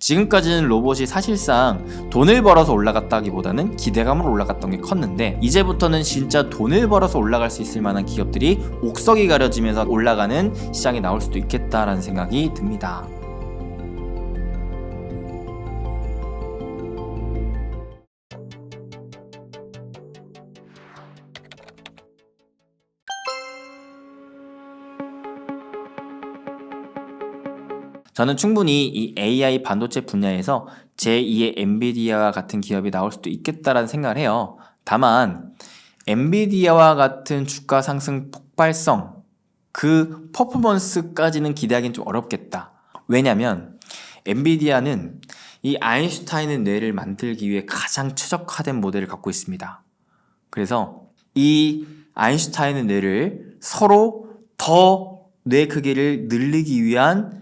지금까지는 로봇이 사실상 돈을 벌어서 올라갔다기보다는 기대감으로 올라갔던 게 컸는데, 이제부터는 진짜 돈을 벌어서 올라갈 수 있을 만한 기업들이 옥석이 가려지면서 올라가는 시장이 나올 수도 있겠다라는 생각이 듭니다. 저는 충분히 이 AI 반도체 분야에서 제2의 엔비디아와 같은 기업이 나올 수도 있겠다라는 생각을 해요. 다만 엔비디아와 같은 주가 상승 폭발성, 그 퍼포먼스까지는 기대하기는 좀 어렵겠다. 왜냐면 엔비디아는 이 아인슈타인의 뇌를 만들기 위해 가장 최적화된 모델을 갖고 있습니다. 그래서 이 아인슈타인의 뇌를 서로 더 뇌 크기를 늘리기 위한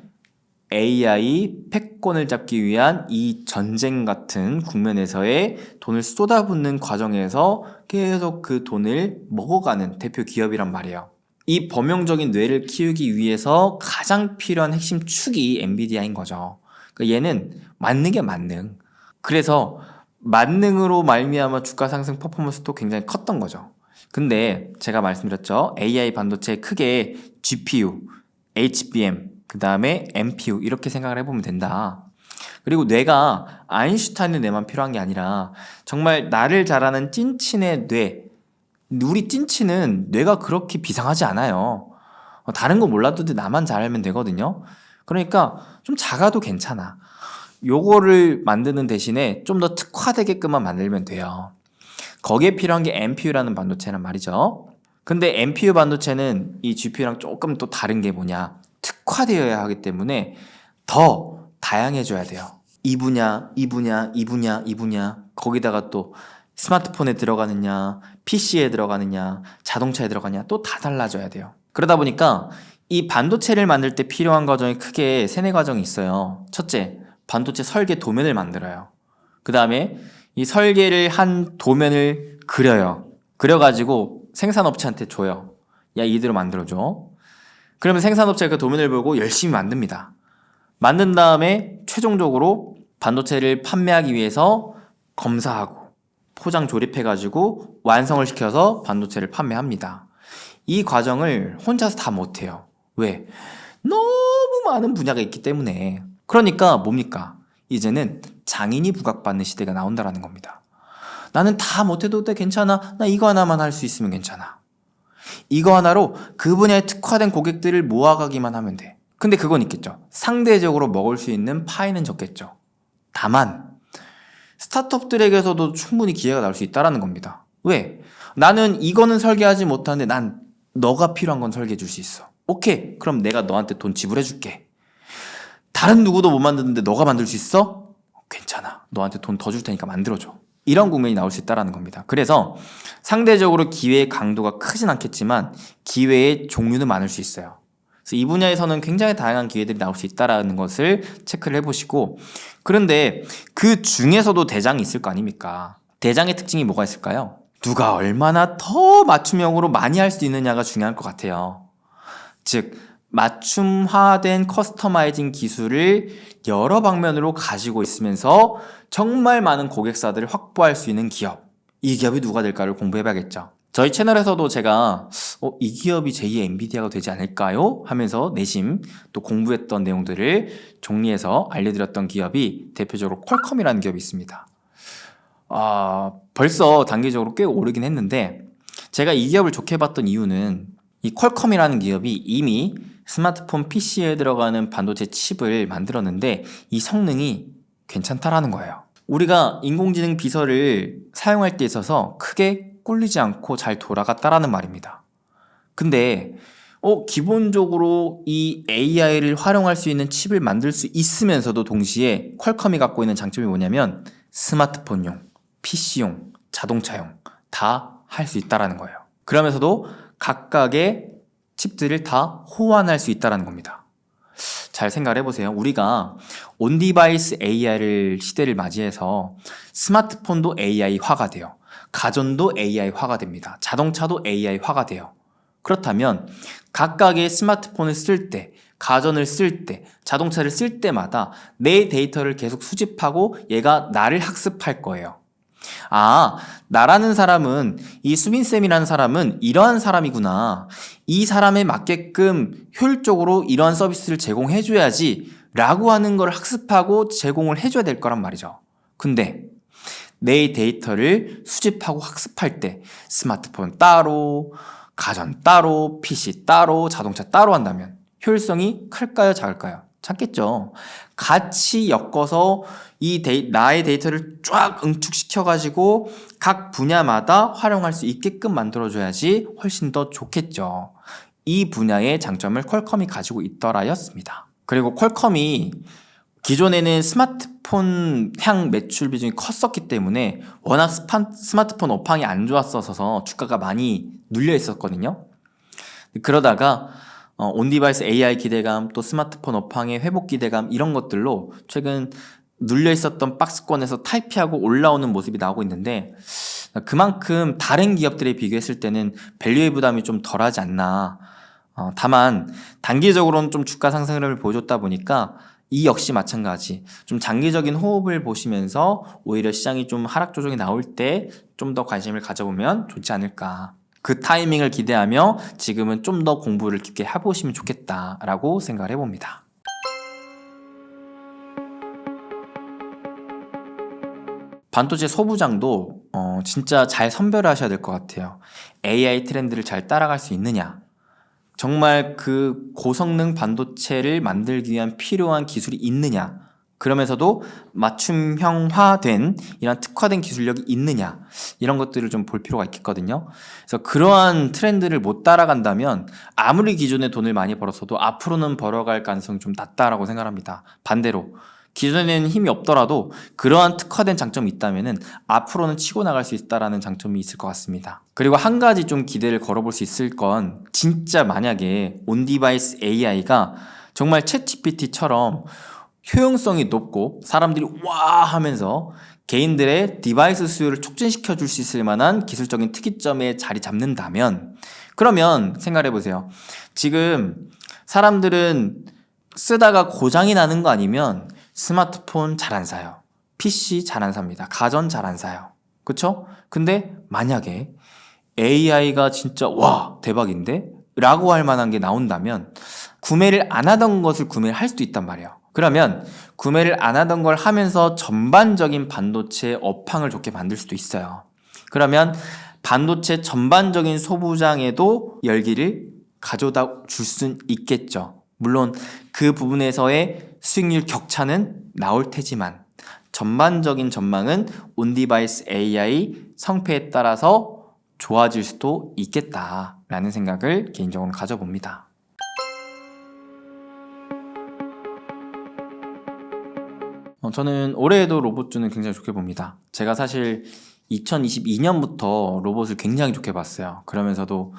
AI 패권을 잡기 위한 이 전쟁 같은 국면에서의 돈을 쏟아붓는 과정에서 계속 그 돈을 먹어가는 대표 기업이란 말이에요. 이 범용적인 뇌를 키우기 위해서 가장 필요한 핵심 축이 엔비디아인 거죠. 그러니까 얘는 만능이야, 만능. 그래서 만능으로 말미암아 주가 상승 퍼포먼스도 굉장히 컸던 거죠. 근데 제가 말씀드렸죠. AI 반도체 크게 GPU, HBM, 그 다음에 NPU 이렇게 생각을 해보면 된다. 그리고 뇌가 아인슈타인의 뇌만 필요한 게 아니라 정말 나를 잘 아는 찐친의 뇌, 우리 찐친은 뇌가 그렇게 비상하지 않아요. 다른 거 몰라도 나만 잘 알면 되거든요. 그러니까 좀 작아도 괜찮아. 요거를 만드는 대신에 좀 더 특화되게끔만 만들면 돼요. 거기에 필요한 게 NPU라는 반도체란 말이죠. 근데 NPU 반도체는 이 GPU랑 조금 또 다른 게 뭐냐, 특화되어야 하기 때문에 더 다양해져야 돼요. 이 분야, 이 분야, 이 분야, 이 분야, 거기다가 또 스마트폰에 들어가느냐, PC에 들어가느냐, 자동차에 들어가느냐, 또 다 달라져야 돼요. 그러다 보니까 이 반도체를 만들 때 필요한 과정이 크게 세네 과정이 있어요. 첫째, 반도체 설계 도면을 만들어요. 그 다음에 이 설계를 한 도면을 그려요. 그려가지고 생산업체한테 줘요. 야, 이대로 만들어줘. 그러면 생산업체가 그 도면을 보고 열심히 만듭니다. 만든 다음에 최종적으로 반도체를 판매하기 위해서 검사하고 포장 조립해가지고 완성을 시켜서 반도체를 판매합니다. 이 과정을 혼자서 다 못해요. 왜? 너무 많은 분야가 있기 때문에. 그러니까 뭡니까? 이제는 장인이 부각받는 시대가 나온다는 겁니다. 나는 다 못해도 돼, 괜찮아. 나 이거 하나만 할 수 있으면 괜찮아. 이거 하나로 그 분야에 특화된 고객들을 모아가기만 하면 돼. 근데 그건 있겠죠. 상대적으로 먹을 수 있는 파이는 적겠죠. 다만 스타트업들에게서도 충분히 기회가 나올 수 있다는 겁니다. 왜? 나는 이거는 설계하지 못하는데 난 너가 필요한 건 설계해 줄 수 있어. 오케이, 그럼 내가 너한테 돈 지불해 줄게. 다른 누구도 못 만드는데 너가 만들 수 있어? 괜찮아, 너한테 돈 더 줄 테니까 만들어줘. 이런 국면이 나올 수 있다는 겁니다. 그래서 상대적으로 기회의 강도가 크진 않겠지만 기회의 종류는 많을 수 있어요. 그래서 이 분야에서는 굉장히 다양한 기회들이 나올 수 있다는 것을 체크를 해보시고, 그런데 그 중에서도 대장이 있을 거 아닙니까? 대장의 특징이 뭐가 있을까요? 누가 얼마나 더 맞춤형으로 많이 할 수 있느냐가 중요할 것 같아요. 즉 맞춤화된 커스터마이징 기술을 여러 방면으로 가지고 있으면서 정말 많은 고객사들을 확보할 수 있는 기업, 이 기업이 누가 될까를 공부해봐야겠죠. 저희 채널에서도 제가 이 기업이 제2의 엔비디아가 되지 않을까요? 하면서 내심 또 공부했던 내용들을 정리해서 알려드렸던 기업이 대표적으로 퀄컴이라는 기업이 있습니다. 벌써 단기적으로 꽤 오르긴 했는데, 제가 이 기업을 좋게 봤던 이유는 이 퀄컴이라는 기업이 이미 스마트폰 PC에 들어가는 반도체 칩을 만들었는데 이 성능이 괜찮다라는 거예요. 우리가 인공지능 비서를 사용할 때 있어서 크게 꿀리지 않고 잘 돌아갔다라는 말입니다. 근데 기본적으로 이 AI를 활용할 수 있는 칩을 만들 수 있으면서도 동시에 퀄컴이 갖고 있는 장점이 뭐냐면 스마트폰용, PC용, 자동차용 다 할 수 있다라는 거예요. 그러면서도 각각의 칩들을 다 호환할 수 있다는 겁니다. 잘 생각을 해보세요. 우리가 온디바이스 AI를 시대를 맞이해서 스마트폰도 AI화가 돼요. 가전도 AI화가 됩니다. 자동차도 AI화가 돼요. 그렇다면 각각의 스마트폰을 쓸 때 가전을 쓸 때, 자동차를 쓸 때마다 내 데이터를 계속 수집하고 얘가 나를 학습할 거예요. 아, 나라는 사람은, 이 수빈쌤이라는 사람은 이러한 사람이구나. 이 사람에 맞게끔 효율적으로 이러한 서비스를 제공해줘야지 라고 하는 걸 학습하고 제공을 해줘야 될 거란 말이죠. 근데 내 데이터를 수집하고 학습할 때 스마트폰 따로, 가전 따로, PC 따로, 자동차 따로 한다면 효율성이 클까요, 작을까요? 작겠죠. 같이 엮어서 나의 데이터를 쫙 응축시켜가지고 각 분야마다 활용할 수 있게끔 만들어줘야지 훨씬 더 좋겠죠. 이 분야의 장점을 퀄컴이 가지고 있더라였습니다. 그리고 퀄컴이 기존에는 스마트폰 향 매출 비중이 컸었기 때문에 워낙 스마트폰 업황이 안 좋았어서 주가가 많이 눌려 있었거든요. 그러다가 온디바이스 AI 기대감, 또 스마트폰 업황의 회복 기대감 이런 것들로 최근 눌려 있었던 박스권에서 탈피하고 올라오는 모습이 나오고 있는데, 그만큼 다른 기업들에 비교했을 때는 밸류의 부담이 좀 덜하지 않나. 다만 단기적으로는 좀 주가 상승 흐름을 보여줬다 보니까 이 역시 마찬가지 좀 장기적인 호흡을 보시면서 오히려 시장이 좀 하락 조정이 나올 때 좀 더 관심을 가져보면 좋지 않을까. 그 타이밍을 기대하며 지금은 좀 더 공부를 깊게 해보시면 좋겠다라고 생각을 해봅니다. 반도체 소부장도 진짜 잘 선별을 하셔야 될 것 같아요. AI 트렌드를 잘 따라갈 수 있느냐, 정말 그 고성능 반도체를 만들기 위한 필요한 기술이 있느냐, 그러면서도 맞춤형화된 이런 특화된 기술력이 있느냐, 이런 것들을 좀 볼 필요가 있겠거든요. 그래서 그러한 트렌드를 못 따라간다면 아무리 기존에 돈을 많이 벌었어도 앞으로는 벌어갈 가능성이 좀 낮다라고 생각합니다. 반대로 기존에는 힘이 없더라도 그러한 특화된 장점이 있다면은 앞으로는 치고 나갈 수 있다라는 장점이 있을 것 같습니다. 그리고 한 가지 좀 기대를 걸어볼 수 있을 건, 진짜 만약에 온디바이스 AI가 정말 챗GPT처럼 효용성이 높고 사람들이 와 하면서 개인들의 디바이스 수요를 촉진시켜 줄 수 있을 만한 기술적인 특이점에 자리 잡는다면, 그러면 생각해 보세요. 지금 사람들은 쓰다가 고장이 나는 거 아니면 스마트폰 잘 안 사요. PC 잘 안 삽니다. 가전 잘 안 사요. 그쵸? 근데 만약에 AI가 진짜 와 대박인데? 라고 할 만한 게 나온다면 구매를 안 하던 것을 구매를 할 수도 있단 말이에요. 그러면 구매를 안 하던 걸 하면서 전반적인 반도체 업황을 좋게 만들 수도 있어요. 그러면 반도체 전반적인 소부장에도 열기를 가져다 줄 수는 있겠죠. 물론 그 부분에서의 수익률 격차는 나올 테지만 전반적인 전망은 온디바이스 AI 성패에 따라서 좋아질 수도 있겠다라는 생각을 개인적으로 가져봅니다. 저는 올해에도 로봇주는 굉장히 좋게 봅니다. 제가 사실 2022년부터 로봇을 굉장히 좋게 봤어요. 그러면서도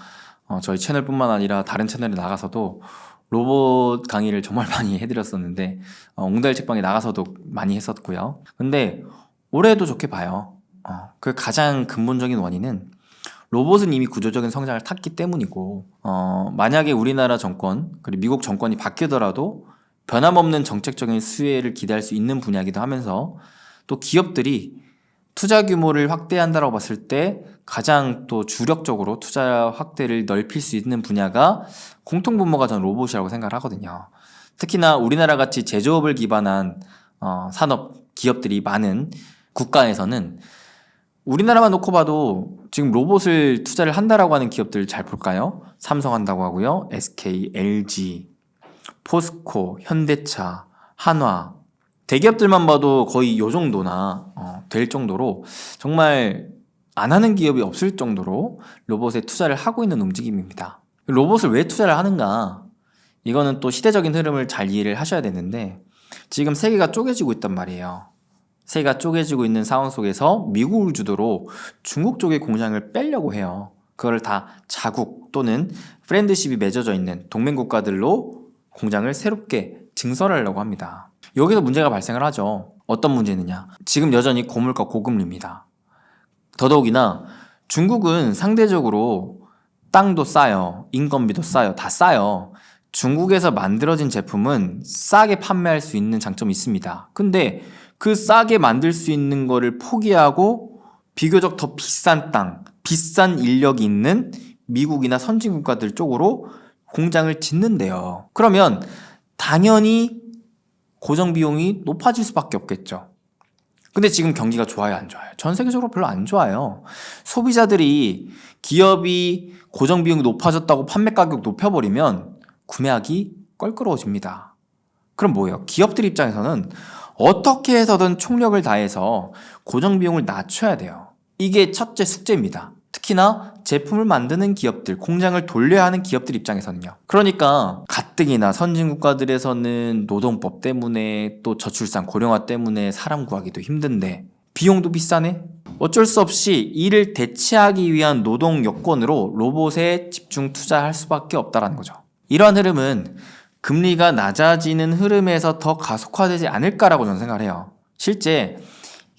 저희 채널뿐만 아니라 다른 채널에 나가서도 로봇 강의를 정말 많이 해드렸었는데, 옹달 책방에 나가서도 많이 했었고요. 근데 올해도 좋게 봐요. 그 가장 근본적인 원인은 로봇은 이미 구조적인 성장을 탔기 때문이고, 만약에 우리나라 정권 그리고 미국 정권이 바뀌더라도 변함없는 정책적인 수혜를 기대할 수 있는 분야이기도 하면서, 또 기업들이 투자 규모를 확대한다고 봤을 때 가장 또 주력적으로 투자 확대를 넓힐 수 있는 분야가 공통분모가 저는 로봇이라고 생각을 하거든요. 특히나 우리나라 같이 제조업을 기반한 산업 기업들이 많은 국가에서는 우리나라만 놓고 봐도 지금 로봇을 투자를 한다라고 하는 기업들 잘 볼까요? 삼성 한다고 하고요. SK, LG, 포스코, 현대차, 한화, 대기업들만 봐도 거의 요 정도나 될 정도로 정말 안 하는 기업이 없을 정도로 로봇에 투자를 하고 있는 움직임입니다. 로봇을 왜 투자를 하는가? 이거는 또 시대적인 흐름을 잘 이해를 하셔야 되는데, 지금 세계가 쪼개지고 있단 말이에요. 세계가 쪼개지고 있는 상황 속에서 미국을 주도로 중국 쪽의 공장을 빼려고 해요. 그걸 다 자국 또는 프렌드십이 맺어져 있는 동맹국가들로 공장을 새롭게 증설하려고 합니다. 여기서 문제가 발생을 하죠. 어떤 문제느냐? 지금 여전히 고물가 고금리입니다. 더더욱이나 중국은 상대적으로 땅도 싸요. 인건비도 싸요. 다 싸요. 중국에서 만들어진 제품은 싸게 판매할 수 있는 장점이 있습니다. 근데 그 싸게 만들 수 있는 거를 포기하고 비교적 더 비싼 땅, 비싼 인력이 있는 미국이나 선진 국가들 쪽으로 공장을 짓는데요. 그러면 당연히 고정 비용이 높아질 수밖에 없겠죠. 근데 지금 경기가 좋아요, 안 좋아요? 전 세계적으로 별로 안 좋아요. 소비자들이 기업이 고정 비용이 높아졌다고 판매 가격 높여버리면 구매하기 껄끄러워집니다. 그럼 뭐예요? 기업들 입장에서는 어떻게 해서든 총력을 다해서 고정 비용을 낮춰야 돼요. 이게 첫째 숙제입니다. 특히나 제품을 만드는 기업들, 공장을 돌려야 하는 기업들 입장에서는요. 그러니까 가뜩이나 선진 국가들에서는 노동법 때문에 또 저출산 고령화 때문에 사람 구하기도 힘든데 비용도 비싸네? 어쩔 수 없이 이를 대체하기 위한 노동 여건으로 로봇에 집중 투자할 수밖에 없다는 거죠. 이러한 흐름은 금리가 낮아지는 흐름에서 더 가속화되지 않을까라고 저는 생각을 해요. 실제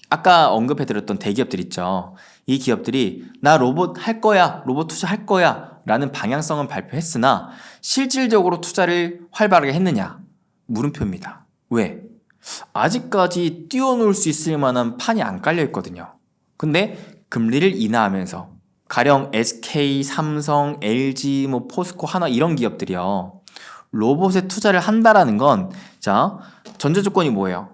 아까 언급해드렸던 대기업들 있죠. 이 기업들이 나 로봇 할 거야, 로봇 투자할 거야 라는 방향성은 발표했으나 실질적으로 투자를 활발하게 했느냐? 물음표입니다. 왜? 아직까지 뛰어놀 수 있을 만한 판이 안 깔려 있거든요. 근데 금리를 인하하면서 가령 SK, 삼성, LG, 포스코, 하나 이런 기업들이요. 로봇에 투자를 한다라는 건 자, 전제 조건이 뭐예요?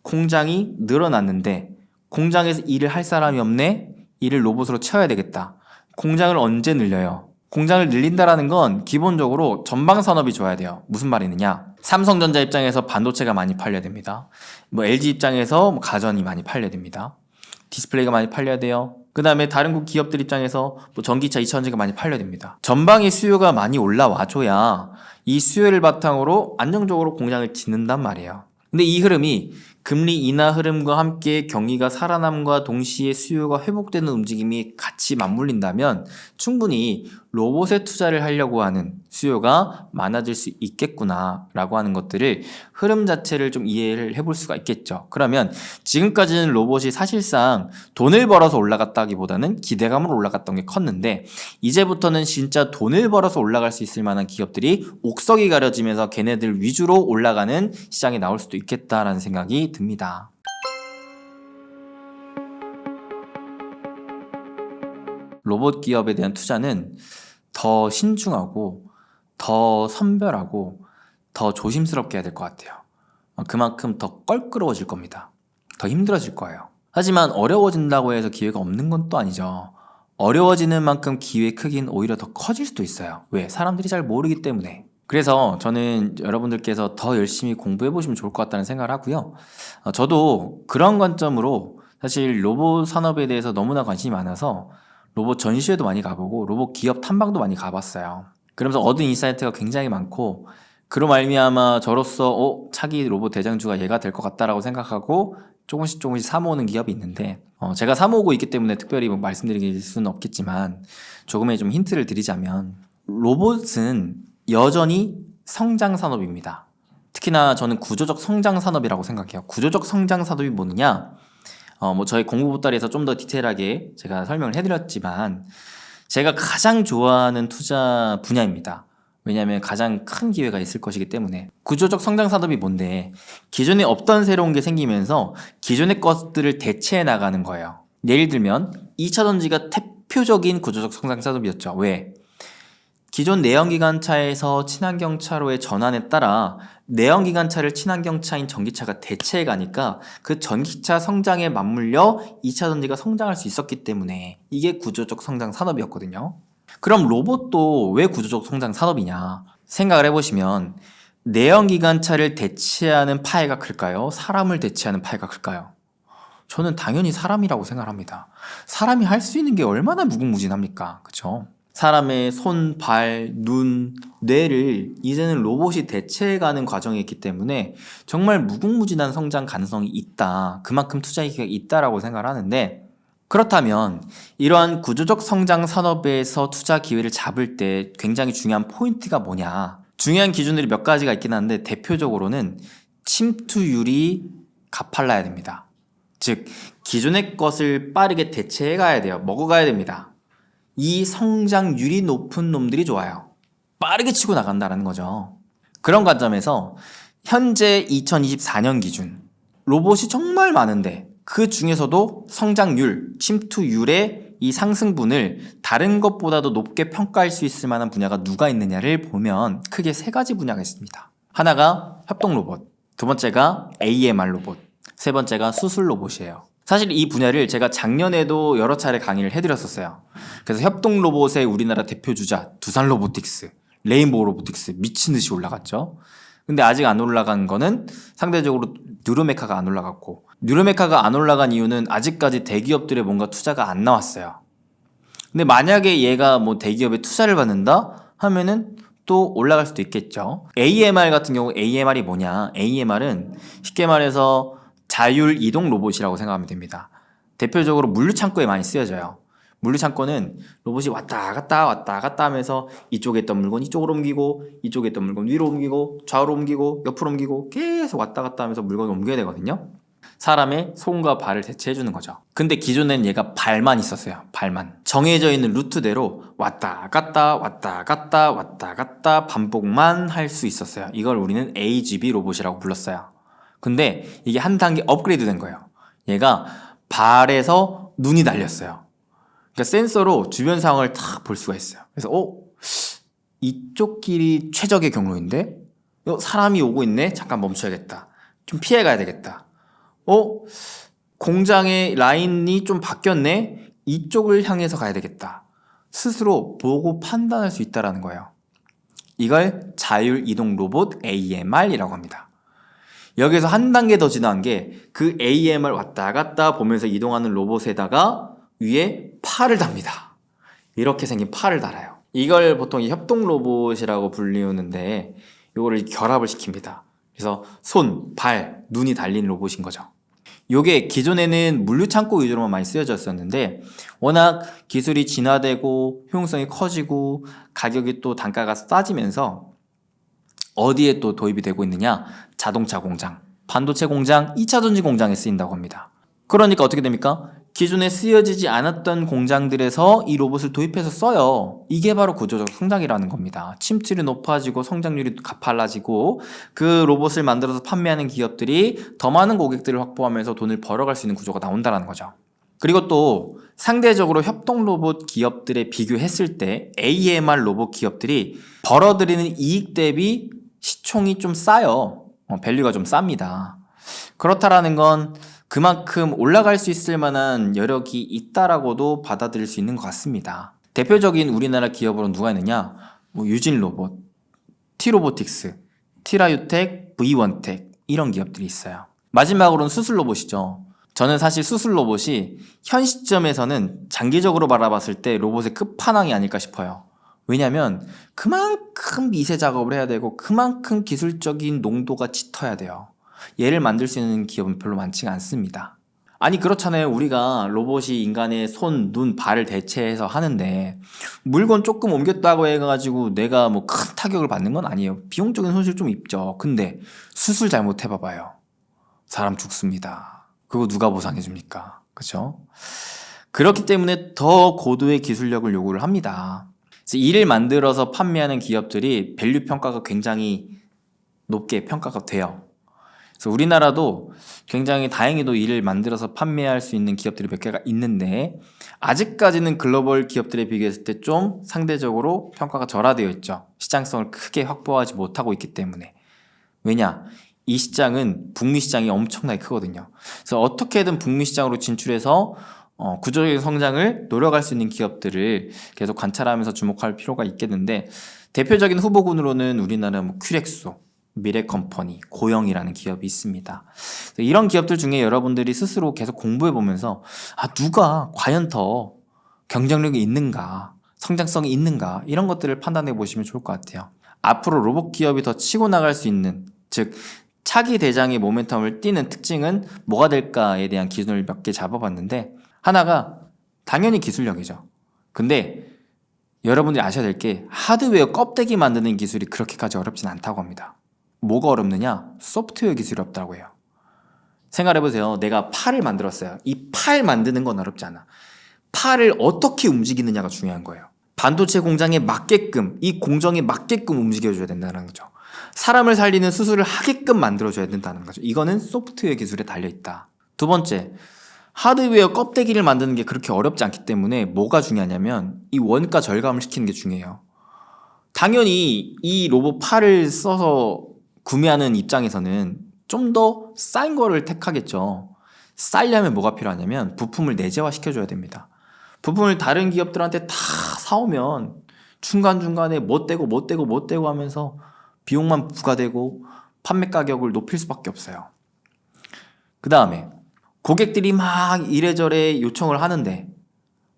공장이 늘어났는데 공장에서 일을 할 사람이 없네? 일을 로봇으로 채워야 되겠다. 공장을 언제 늘려요? 공장을 늘린다라는 건 기본적으로 전방 산업이 좋아야 돼요. 무슨 말이느냐? 삼성전자 입장에서 반도체가 많이 팔려야 됩니다. LG 입장에서 가전이 많이 팔려야 됩니다. 디스플레이가 많이 팔려야 돼요. 그 다음에 다른 기업들 입장에서 전기차, 2차전지가 많이 팔려야 됩니다. 전방의 수요가 많이 올라와줘야 이 수요를 바탕으로 안정적으로 공장을 짓는단 말이에요. 근데 이 흐름이 금리 인하 흐름과 함께 경기가 살아남과 동시에 수요가 회복되는 움직임이 같이 맞물린다면 충분히 로봇에 투자를 하려고 하는 수요가 많아질 수 있겠구나라고 하는 것들을 흐름 자체를 좀 이해를 해볼 수가 있겠죠. 그러면 지금까지는 로봇이 사실상 돈을 벌어서 올라갔다기보다는 기대감으로 올라갔던 게 컸는데 이제부터는 진짜 돈을 벌어서 올라갈 수 있을 만한 기업들이 옥석이 가려지면서 걔네들 위주로 올라가는 시장이 나올 수도 있겠다라는 생각이 듭니다. 로봇 기업에 대한 투자는 더 신중하고 더 선별하고 더 조심스럽게 해야 될 것 같아요. 그만큼 더 껄끄러워질 겁니다. 더 힘들어질 거예요. 하지만 어려워진다고 해서 기회가 없는 건 또 아니죠. 어려워지는 만큼 기회 크기는 오히려 더 커질 수도 있어요. 왜? 사람들이 잘 모르기 때문에. 그래서 저는 여러분들께서 더 열심히 공부해 보시면 좋을 것 같다는 생각을 하고요. 저도 그런 관점으로 사실 로봇 산업에 대해서 너무나 관심이 많아서 로봇 전시회도 많이 가보고 로봇 기업 탐방도 많이 가봤어요. 그러면서 얻은 인사이트가 굉장히 많고 그로 말미암아 저로서 차기 로봇 대장주가 얘가 될 것 같다라고 생각하고 조금씩 사모으는 기업이 있는데 제가 사모으고 있기 때문에 특별히 말씀드릴 수는 없겠지만 조금의 좀 힌트를 드리자면 로봇은 여전히 성장 산업입니다. 특히나 저는 구조적 성장 산업이라고 생각해요. 구조적 성장 산업이 뭐느냐? 저희 공부 보따리에서 좀 더 디테일하게 제가 설명을 해드렸지만 제가 가장 좋아하는 투자 분야입니다. 왜냐하면 가장 큰 기회가 있을 것이기 때문에. 구조적 성장 산업이 뭔데? 기존에 없던 새로운 게 생기면서 기존의 것들을 대체해 나가는 거예요. 예를 들면 2차전지가 대표적인 구조적 성장 산업이었죠. 왜? 기존 내연기관차에서 친환경차로의 전환에 따라 내연기관차를 친환경차인 전기차가 대체해 가니까 그 전기차 성장에 맞물려 2차전지가 성장할 수 있었기 때문에 이게 구조적 성장 산업이었거든요. 그럼 로봇도 왜 구조적 성장 산업이냐 생각을 해보시면 내연기관차를 대체하는 파이가 클까요? 사람을 대체하는 파이가 클까요? 저는 당연히 사람이라고 생각합니다. 사람이 할 수 있는 게 얼마나 무궁무진합니까? 그쵸? 사람의 손, 발, 눈, 뇌를 이제는 로봇이 대체해가는 과정이 있기 때문에 정말 무궁무진한 성장 가능성이 있다. 그만큼 투자 기회가 있다라고 생각을 하는데 그렇다면 이러한 구조적 성장 산업에서 투자 기회를 잡을 때 굉장히 중요한 포인트가 뭐냐? 중요한 기준들이 몇 가지가 있긴 한데 대표적으로는 침투율이 가팔라야 됩니다. 즉 기존의 것을 빠르게 대체해 가야 돼요. 먹어가야 됩니다. 이 성장률이 높은 놈들이 좋아요. 빠르게 치고 나간다는 거죠. 그런 관점에서 현재 2024년 기준 로봇이 정말 많은데 그 중에서도 성장률, 침투율의 이 상승분을 다른 것보다도 높게 평가할 수 있을 만한 분야가 누가 있느냐를 보면 크게 세 가지 분야가 있습니다. 하나가 협동 로봇, 두 번째가 AMR 로봇, 세 번째가 수술 로봇이에요. 사실 이 분야를 제가 작년에도 여러 차례 강의를 해드렸었어요. 그래서 협동 로봇의 우리나라 대표 주자 두산 로보틱스, 레인보우 로보틱스 미친 듯이 올라갔죠. 근데 아직 안 올라간 거는 상대적으로 뉴로메카가 안 올라갔고, 뉴로메카가 안 올라간 이유는 아직까지 대기업들의 뭔가 투자가 안 나왔어요. 근데 만약에 얘가 뭐 대기업에 투자를 받는다 하면은 또 올라갈 수도 있겠죠. AMR 같은 경우 AMR이 뭐냐? AMR은 쉽게 말해서 자율 이동 로봇이라고 생각하면 됩니다. 대표적으로 물류창고에 많이 쓰여져요. 물류창고는 로봇이 왔다 갔다 하면서 이쪽에 있던 물건 이쪽으로 옮기고, 이쪽에 있던 물건 위로 옮기고, 좌우로 옮기고, 옆으로 옮기고 계속 왔다 갔다 하면서 물건을 옮겨야 되거든요. 사람의 손과 발을 대체해주는 거죠. 근데 기존에는 얘가 발만 있었어요. 발만. 정해져 있는 루트대로 왔다 갔다 왔다 갔다 왔다 갔다 반복만 할 수 있었어요. 이걸 우리는 AGV 로봇이라고 불렀어요. 근데 이게 한 단계 업그레이드 된 거예요. 얘가 발에서 눈이 달렸어요. 그러니까 센서로 주변 상황을 딱 볼 수가 있어요. 그래서 이쪽 길이 최적의 경로인데 사람이 오고 있네? 잠깐 멈춰야겠다. 좀 피해 가야 되겠다. 공장의 라인이 좀 바뀌었네? 이쪽을 향해서 가야 되겠다. 스스로 보고 판단할 수 있다는 거예요. 이걸 자율이동 로봇 AMR이라고 합니다. 여기서 한 단계 더 지나간 게 그 AMR 왔다 갔다 보면서 이동하는 로봇에다가 위에 팔을 답니다. 이렇게 생긴 팔을 달아요. 이걸 보통 협동 로봇이라고 불리우는데 이거를 결합을 시킵니다. 그래서 손, 발, 눈이 달린 로봇인 거죠. 요게 기존에는 물류창고 위주로만 많이 쓰여졌었는데 워낙 기술이 진화되고 효용성이 커지고 가격이 또 단가가 싸지면서 어디에 또 도입이 되고 있느냐? 자동차 공장, 반도체 공장, 2차 전지 공장에 쓰인다고 합니다. 그러니까 어떻게 됩니까? 기존에 쓰여지지 않았던 공장들에서 이 로봇을 도입해서 써요. 이게 바로 구조적 성장이라는 겁니다. 침투율이 높아지고 성장률이 가팔라지고 그 로봇을 만들어서 판매하는 기업들이 더 많은 고객들을 확보하면서 돈을 벌어갈 수 있는 구조가 나온다는 거죠. 그리고 또 상대적으로 협동 로봇 기업들에 비교했을 때 AMR 로봇 기업들이 벌어들이는 이익 대비 시총이 좀 싸요. 밸류가 좀 쌉니다. 그렇다라는 건 그만큼 올라갈 수 있을 만한 여력이 있다라고도 받아들일 수 있는 것 같습니다. 대표적인 우리나라 기업으로 누가 있느냐? 유진 로봇, T로보틱스, 티라유텍, V1텍 이런 기업들이 있어요. 마지막으로는 수술 로봇이죠. 저는 사실 수술 로봇이 현 시점에서는 장기적으로 바라봤을 때 로봇의 끝판왕이 아닐까 싶어요. 왜냐면 그만큼 미세 작업을 해야 되고 그만큼 기술적인 농도가 짙어야 돼요. 얘를 만들 수 있는 기업은 별로 많지가 않습니다. 아니 그렇잖아요. 우리가 로봇이 인간의 손, 눈, 발을 대체해서 하는데 물건 조금 옮겼다고 해가지고 내가 뭐 큰 타격을 받는 건 아니에요. 비용적인 손실 좀 있죠. 근데 수술 잘못해봐봐요. 사람 죽습니다. 그거 누가 보상해 줍니까? 그렇죠? 그렇기 때문에 더 고도의 기술력을 요구를 합니다. 그래서 이를 만들어서 판매하는 기업들이 밸류 평가가 굉장히 높게 평가가 돼요. 그래서 우리나라도 굉장히 다행히도 이를 만들어서 판매할 수 있는 기업들이 몇 개가 있는데 아직까지는 글로벌 기업들에 비교했을 때 좀 상대적으로 평가가 절하되어 있죠. 시장성을 크게 확보하지 못하고 있기 때문에. 왜냐? 이 시장은 북미 시장이 엄청나게 크거든요. 그래서 어떻게든 북미 시장으로 진출해서 구조적인 성장을 노려갈 수 있는 기업들을 계속 관찰하면서 주목할 필요가 있겠는데 대표적인 후보군으로는 우리나라 큐렉소, 미래컴퍼니, 고영이라는 기업이 있습니다. 이런 기업들 중에 여러분들이 스스로 계속 공부해보면서 누가 과연 더 경쟁력이 있는가, 성장성이 있는가 이런 것들을 판단해 보시면 좋을 것 같아요. 앞으로 로봇 기업이 더 치고 나갈 수 있는, 즉 차기 대장의 모멘텀을 띠는 특징은 뭐가 될까에 대한 기준을 몇 개 잡아봤는데 하나가 당연히 기술력이죠. 근데 여러분들이 아셔야 될 게 하드웨어 껍데기 만드는 기술이 그렇게까지 어렵진 않다고 합니다. 뭐가 어렵느냐? 소프트웨어 기술이 없다고 해요. 생각해보세요. 내가 팔을 만들었어요. 이 팔 만드는 건 어렵지 않아. 팔을 어떻게 움직이느냐가 중요한 거예요. 반도체 공장에 맞게끔, 이 공정에 맞게끔 움직여줘야 된다는 거죠. 사람을 살리는 수술을 하게끔 만들어줘야 된다는 거죠. 이거는 소프트웨어 기술에 달려있다. 두 번째, 하드웨어 껍데기를 만드는 게 그렇게 어렵지 않기 때문에 뭐가 중요하냐면 이 원가 절감을 시키는 게 중요해요. 당연히 이 로봇 팔을 써서 구매하는 입장에서는 좀 더 싼 거를 택하겠죠. 싸려면 뭐가 필요하냐면 부품을 내재화 시켜줘야 됩니다. 부품을 다른 기업들한테 다 사오면 중간중간에 못 되고 하면서 비용만 부과되고 판매 가격을 높일 수밖에 없어요. 그 다음에 고객들이 막 이래저래 요청을 하는데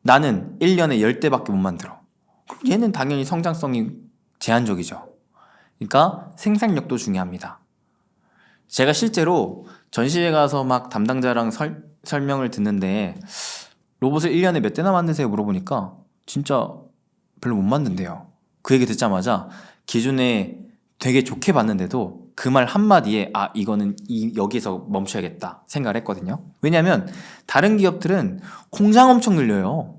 나는 1년에 10대밖에 못 만들어. 그럼 얘는 당연히 성장성이 제한적이죠. 그러니까 생산력도 중요합니다. 제가 실제로 전시회 가서 막 담당자랑 설명을 듣는데 로봇을 1년에 몇 대나 만드세요 물어보니까 진짜 별로 못 만든대요. 그 얘기 듣자마자 기존에 되게 좋게 봤는데도 그 말 한마디에 아 이거는 여기서 멈춰야겠다 생각을 했거든요. 왜냐하면 다른 기업들은 공장 엄청 늘려요.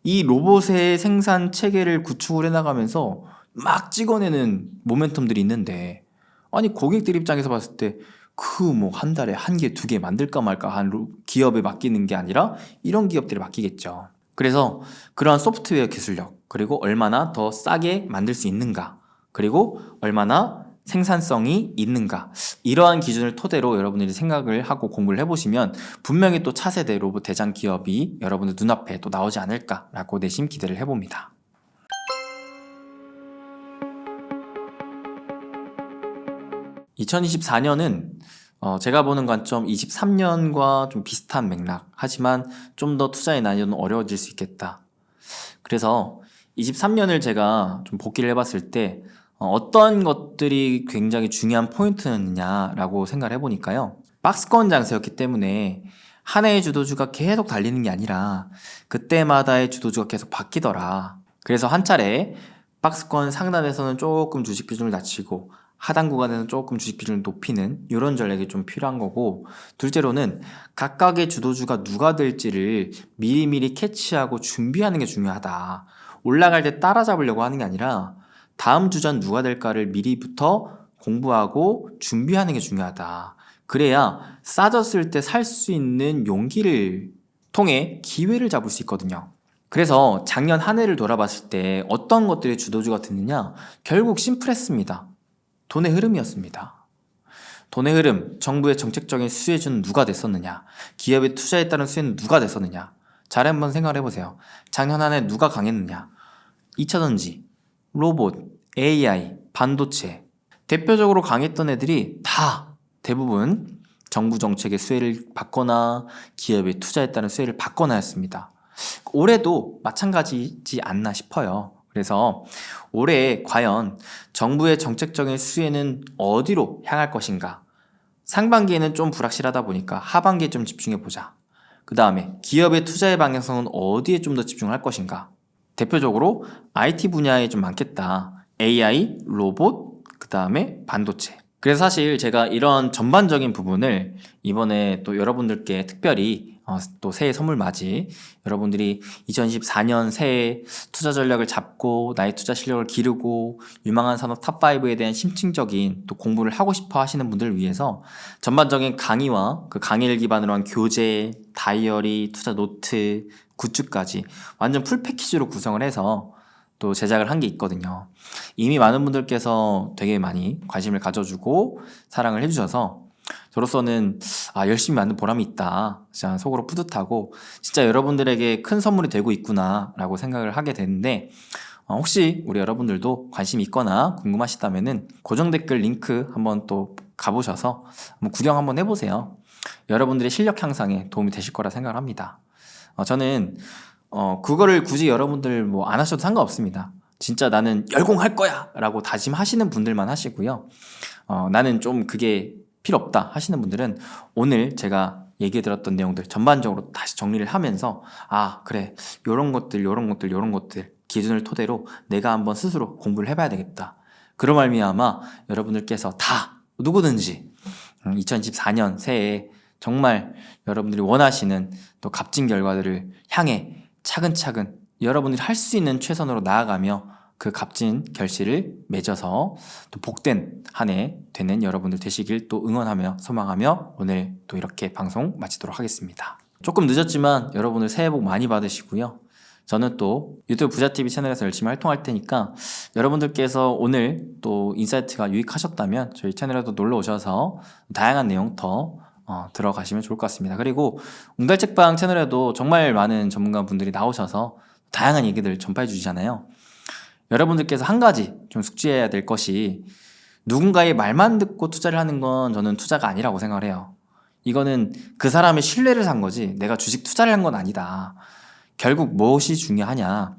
이 로봇의 생산 체계를 구축을 해나가면서 막 찍어내는 모멘텀들이 있는데 아니 고객들 입장에서 봤을 때 그 뭐 한 달에 한 개, 두 개 만들까 말까 한 기업에 맡기는 게 아니라 이런 기업들에 맡기겠죠. 그래서 그러한 소프트웨어 기술력, 그리고 얼마나 더 싸게 만들 수 있는가, 그리고 얼마나 생산성이 있는가, 이러한 기준을 토대로 여러분들이 생각을 하고 공부를 해보시면 분명히 또 차세대 로봇 대장 기업이 여러분들 눈앞에 또 나오지 않을까라고 내심 기대를 해봅니다. 2024년은 제가 보는 관점 23년과 좀 비슷한 맥락, 하지만 좀 더 투자의 난이도는 어려워질 수 있겠다. 그래서 23년을 제가 좀 복기를 해봤을 때 어떤 것들이 굉장히 중요한 포인트였느냐라고 생각을 해보니까요. 박스권 장세였기 때문에 한 해의 주도주가 계속 달리는 게 아니라 그때마다의 주도주가 계속 바뀌더라. 그래서 한 차례 박스권 상단에서는 조금 주식 비중을 낮추고 하단 구간에서는 조금 주식 비중을 높이는 이런 전략이 좀 필요한 거고, 둘째로는 각각의 주도주가 누가 될지를 미리미리 캐치하고 준비하는 게 중요하다. 올라갈 때 따라잡으려고 하는 게 아니라 다음 주전 누가 될까를 미리부터 공부하고 준비하는 게 중요하다. 그래야 싸졌을 때 살 수 있는 용기를 통해 기회를 잡을 수 있거든요. 그래서 작년 한 해를 돌아봤을 때 어떤 것들이 주도주가 됐느냐? 결국 심플했습니다. 돈의 흐름이었습니다. 돈의 흐름, 정부의 정책적인 수혜주는 누가 됐었느냐? 기업의 투자에 따른 수혜는 누가 됐었느냐? 잘 한번 생각을 해보세요. 작년 한 해 누가 강했느냐? 2차전지, 로봇, AI, 반도체. 대표적으로 강했던 애들이 다 대부분 정부 정책의 수혜를 받거나 기업의 투자에 따른 수혜를 받거나 였습니다. 올해도 마찬가지지 않나 싶어요. 그래서 올해 과연 정부의 정책적인 수혜는 어디로 향할 것인가? 상반기에는 좀 불확실하다 보니까 하반기에 좀 집중해보자. 그 다음에 기업의 투자의 방향성은 어디에 좀 더 집중할 것인가? 대표적으로 IT 분야에 좀 많겠다. AI, 로봇, 그 다음에 반도체. 그래서 사실 제가 이런 전반적인 부분을 이번에 또 여러분들께 특별히 또 새해 선물 맞이 여러분들이 2024년 새해 투자 전략을 잡고 나의 투자 실력을 기르고 유망한 산업 탑5에 대한 심층적인 또 공부를 하고 싶어 하시는 분들을 위해서 전반적인 강의와 그 강의를 기반으로 한 교재, 다이어리, 투자 노트, 굿즈까지 완전 풀 패키지로 구성을 해서 또 제작을 한 게 있거든요. 이미 많은 분들께서 되게 많이 관심을 가져주고 사랑을 해주셔서 저로서는 열심히 만든 보람이 있다. 진짜 속으로 뿌듯하고 진짜 여러분들에게 큰 선물이 되고 있구나 라고 생각을 하게 되는데, 혹시 우리 여러분들도 관심이 있거나 궁금하시다면은 고정 댓글 링크 한번 또 가보셔서 한번 구경 한번 해보세요. 여러분들의 실력 향상에 도움이 되실 거라 생각을 합니다. 저는 그거를 굳이 여러분들 뭐 안 하셔도 상관없습니다. 진짜 나는 열공할 거야 라고 다짐하시는 분들만 하시고요. 나는 좀 그게 필요 없다 하시는 분들은 오늘 제가 얘기해 드렸던 내용들 전반적으로 다시 정리를 하면서 그래 요런 것들 기준을 토대로 내가 한번 스스로 공부를 해봐야 되겠다. 그런 말미암아 여러분들께서 다 누구든지 2024년 새해에 정말 여러분들이 원하시는 또 값진 결과들을 향해 차근차근 여러분들이 할 수 있는 최선으로 나아가며 그 값진 결실을 맺어서 또 복된 한 해 되는 여러분들 되시길 또 응원하며 소망하며 오늘 또 이렇게 방송 마치도록 하겠습니다. 조금 늦었지만 여러분들 새해 복 많이 받으시고요. 저는 또 유튜브 부자TV 채널에서 열심히 활동할 테니까 여러분들께서 오늘 또 인사이트가 유익하셨다면 저희 채널에도 놀러 오셔서 다양한 내용 더 들어가시면 좋을 것 같습니다. 그리고 웅달책방 채널에도 정말 많은 전문가분들이 나오셔서 다양한 얘기들 전파해 주시잖아요. 여러분들께서 한 가지 좀 숙지해야 될 것이 누군가의 말만 듣고 투자를 하는 건 저는 투자가 아니라고 생각을 해요. 이거는 그 사람의 신뢰를 산 거지 내가 주식 투자를 한 건 아니다. 결국 무엇이 중요하냐,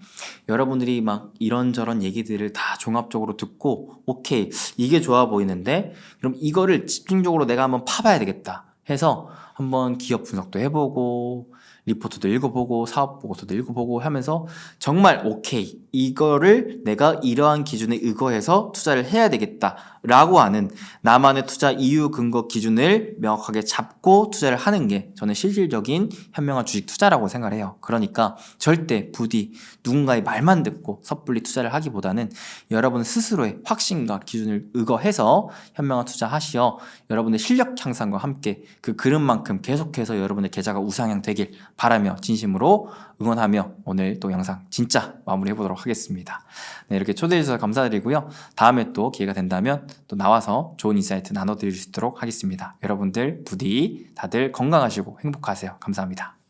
여러분들이 막 이런저런 얘기들을 다 종합적으로 듣고 오케이 이게 좋아 보이는데 그럼 이거를 집중적으로 내가 한번 파봐야 되겠다 해서 한번 기업 분석도 해보고 리포트도 읽어보고 사업 보고서도 읽어보고 하면서 정말 오케이 이거를 내가 이러한 기준에 의거해서 투자를 해야 되겠다 라고 하는 나만의 투자 이유 근거 기준을 명확하게 잡고 투자를 하는 게 저는 실질적인 현명한 주식 투자라고 생각을 해요. 그러니까 절대 부디 누군가의 말만 듣고 섣불리 투자를 하기보다는 여러분 스스로의 확신과 기준을 의거해서 현명한 투자하시어 여러분의 실력 향상과 함께 그 그릇만큼 계속해서 여러분의 계좌가 우상향 되길 바라며 진심으로 응원하며 오늘 또 영상 진짜 마무리해 보도록 하겠습니다. 네, 이렇게 초대해 주셔서 감사드리고요. 다음에 또 기회가 된다면 또 나와서 좋은 인사이트 나눠드릴 수 있도록 하겠습니다. 여러분들 부디 다들 건강하시고 행복하세요. 감사합니다.